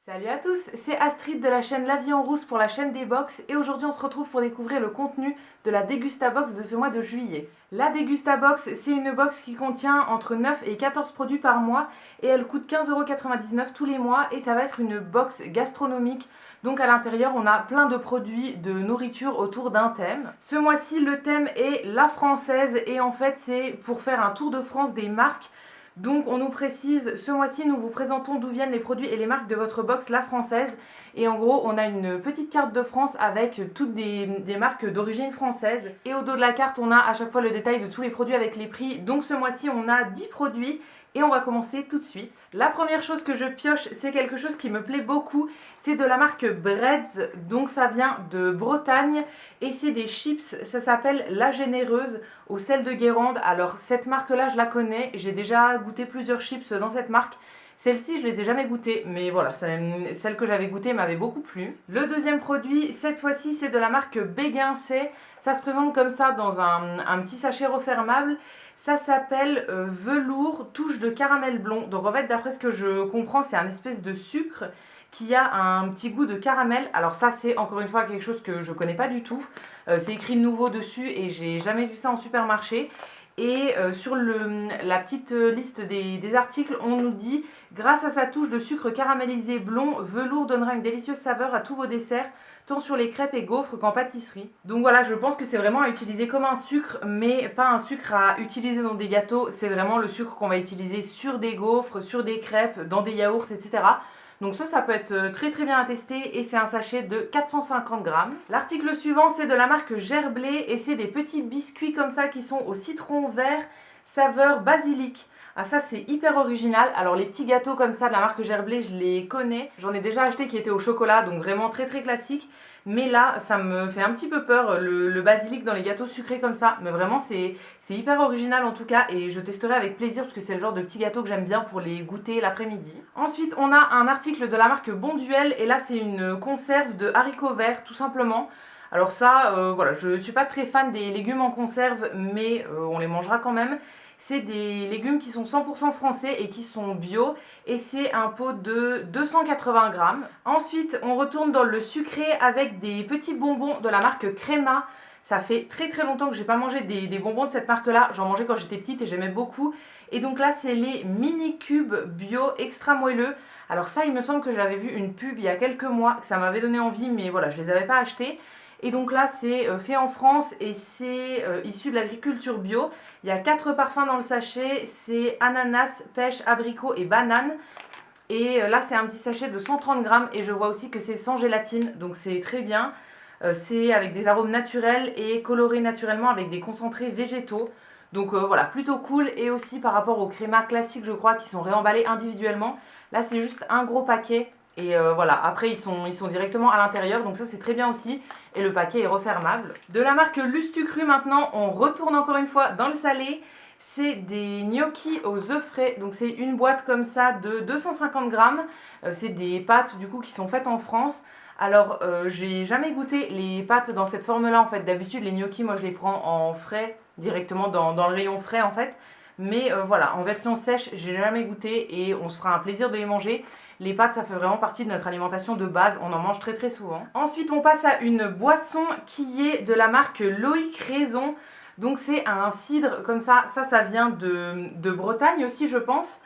Salut à tous, c'est Astrid de la chaîne La Vie en Rousse pour la chaîne des box et aujourd'hui on se retrouve pour découvrir le contenu de la Dégusta Box de ce mois de juillet. La Dégusta Box, c'est une box qui contient entre 9 et 14 produits par mois et elle coûte 15,99 € tous les mois et ça va être une box gastronomique. Donc à l'intérieur on a plein de produits de nourriture autour d'un thème. Ce mois-ci le thème est la française et en fait c'est pour faire un tour de France des marques. Donc on nous précise, ce mois-ci nous vous présentons d'où viennent les produits et les marques de votre box La Française. Et en gros on a une petite carte de France avec toutes des marques d'origine française. Et au dos de la carte on a à chaque fois le détail de tous les produits avec les prix. Donc ce mois-ci on a 10 produits. Et on va commencer tout de suite. La première chose que je pioche, c'est quelque chose qui me plaît beaucoup. C'est de la marque Breads, donc ça vient de Bretagne. Et c'est des chips, ça s'appelle La Généreuse au sel de Guérande. Alors cette marque-là, je la connais. J'ai déjà goûté plusieurs chips dans cette marque. Celle-ci, je les ai jamais goûtées, mais voilà, celle que j'avais goûtée m'avait beaucoup plu. Le deuxième produit, cette fois-ci, c'est de la marque Béguincet. Ça se présente comme ça dans un petit sachet refermable. Ça s'appelle velours touche de caramel blond. Donc en fait, d'après ce que je comprends, c'est un espèce de sucre qui a un petit goût de caramel. Alors ça, c'est encore une fois quelque chose que je connais pas du tout. C'est écrit nouveau dessus et j'ai jamais vu ça en supermarché. Et sur la petite liste des articles, on nous dit « Grâce à sa touche de sucre caramélisé blond, velours donnera une délicieuse saveur à tous vos desserts, tant sur les crêpes et gaufres qu'en pâtisserie. » Donc voilà, je pense que c'est vraiment à utiliser comme un sucre, mais pas un sucre à utiliser dans des gâteaux. C'est vraiment le sucre qu'on va utiliser sur des gaufres, sur des crêpes, dans des yaourts, etc. Donc ça peut être très bien à tester et c'est un sachet de 450 grammes. L'article suivant, c'est de la marque Gerblé et c'est des petits biscuits comme ça qui sont au citron vert, saveur basilic. Ah ça c'est hyper original. Alors les petits gâteaux comme ça de la marque Gerblé, je les connais. J'en ai déjà acheté qui étaient au chocolat, donc vraiment très classique. Mais là, ça me fait un petit peu peur, le basilic dans les gâteaux sucrés comme ça. Mais vraiment, c'est hyper original en tout cas. Et je testerai avec plaisir parce que c'est le genre de petits gâteaux que j'aime bien pour les goûter l'après-midi. Ensuite, on a un article de la marque Bonduelle. Et là, c'est une conserve de haricots verts, tout simplement. Alors ça, voilà, je suis pas très fan des légumes en conserve, mais on les mangera quand même. C'est des légumes qui sont 100% français et qui sont bio et c'est un pot de 280 grammes. Ensuite, on retourne dans le sucré avec des petits bonbons de la marque Créma. Ça fait très longtemps que j'ai pas mangé des bonbons de cette marque-là. J'en mangeais quand j'étais petite et j'aimais beaucoup. Et donc là, c'est les mini cubes bio extra moelleux. Alors ça, il me semble que j'avais vu une pub il y a quelques mois, que ça m'avait donné envie, mais voilà, je les avais pas achetés. Et donc là, c'est fait en France et c'est issu de l'agriculture bio. Il y a 4 parfums dans le sachet, c'est ananas, pêche, abricot et banane. Et là, c'est un petit sachet de 130 grammes et je vois aussi que c'est sans gélatine, donc c'est très bien. C'est avec des arômes naturels et coloré naturellement avec des concentrés végétaux. Donc voilà, plutôt cool. Et aussi par rapport aux crémas classiques, je crois, qui sont réemballés individuellement. Là, c'est juste un gros paquet. Et voilà, après ils sont directement à l'intérieur, donc ça c'est très bien aussi. Et le paquet est refermable. De la marque Lustucru maintenant, on retourne encore une fois dans le salé. C'est des gnocchis aux œufs frais, donc c'est une boîte comme ça de 250 grammes. C'est des pâtes du coup qui sont faites en France. Alors j'ai jamais goûté les pâtes dans cette forme là en fait. D'habitude les gnocchis moi je les prends en frais, directement dans le rayon frais en fait. Mais voilà, en version sèche, j'ai jamais goûté et on se fera un plaisir de les manger. Les pâtes, ça fait vraiment partie de notre alimentation de base, on en mange très souvent. Ensuite, on passe à une boisson qui est de la marque Loïc Raison. Donc c'est un cidre comme ça vient de Bretagne aussi je pense.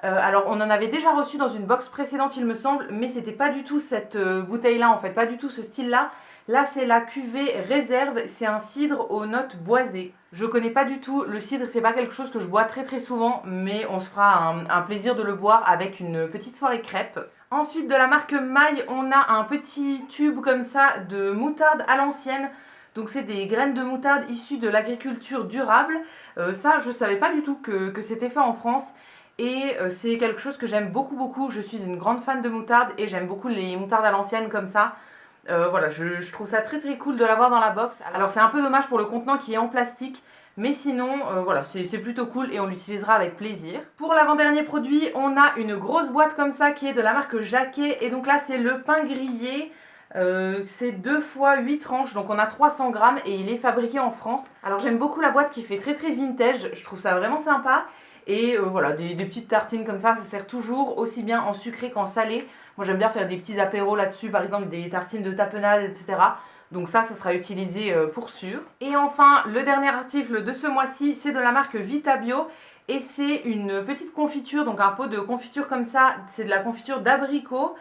Alors on en avait déjà reçu dans une box précédente il me semble, mais c'était pas du tout cette bouteille là en fait, pas du tout ce style là. Là c'est la cuvée réserve, c'est un cidre aux notes boisées. Je connais pas du tout, le cidre c'est pas quelque chose que je bois très souvent, mais on se fera un plaisir de le boire avec une petite soirée crêpe. Ensuite de la marque Maille, on a un petit tube comme ça de moutarde à l'ancienne. Donc c'est des graines de moutarde issues de l'agriculture durable. Ça je savais pas du tout que c'était fait en France. Et c'est quelque chose que j'aime beaucoup. Je suis une grande fan de moutarde et j'aime beaucoup les moutardes à l'ancienne comme ça. Voilà, je trouve ça très cool de l'avoir dans la box. Alors c'est un peu dommage pour le contenant qui est en plastique. Mais sinon, voilà, c'est plutôt cool et on l'utilisera avec plaisir. Pour l'avant-dernier produit, on a une grosse boîte comme ça qui est de la marque Jacquet. Et donc là, c'est le pain grillé. C'est 2 fois 8 tranches, donc on a 300 grammes et il est fabriqué en France. Alors j'aime beaucoup la boîte qui fait très vintage, je trouve ça vraiment sympa. Et voilà, des petites tartines comme ça sert toujours aussi bien en sucré qu'en salé. Moi j'aime bien faire des petits apéros là-dessus, par exemple des tartines de tapenade, etc. Donc ça sera utilisé pour sûr. Et enfin, le dernier article de ce mois-ci, c'est de la marque Vitabio. Et c'est une petite confiture, donc un pot de confiture comme ça, c'est de la confiture d'abricot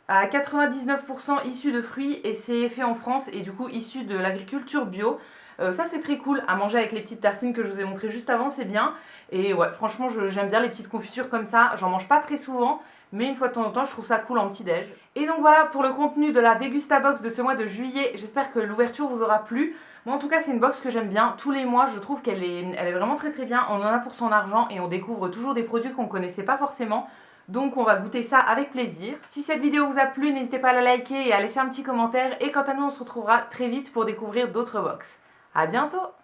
à 99% issu de fruits et c'est fait en France et du coup issu de l'agriculture bio. Ça c'est très cool à manger avec les petites tartines que je vous ai montrées juste avant, c'est bien. Et ouais, franchement j'aime bien les petites confitures comme ça, j'en mange pas très souvent, mais une fois de temps en temps je trouve ça cool en petit déj. Et donc voilà pour le contenu de la Degustabox de ce mois de juillet, j'espère que l'ouverture vous aura plu. Moi en tout cas c'est une box que j'aime bien, tous les mois je trouve qu'elle est vraiment très très bien, on en a pour son argent et on découvre toujours des produits qu'on connaissait pas forcément. Donc on va goûter ça avec plaisir. Si cette vidéo vous a plu, n'hésitez pas à la liker et à laisser un petit commentaire. Et quant à nous, on se retrouvera très vite pour découvrir d'autres box. A bientôt!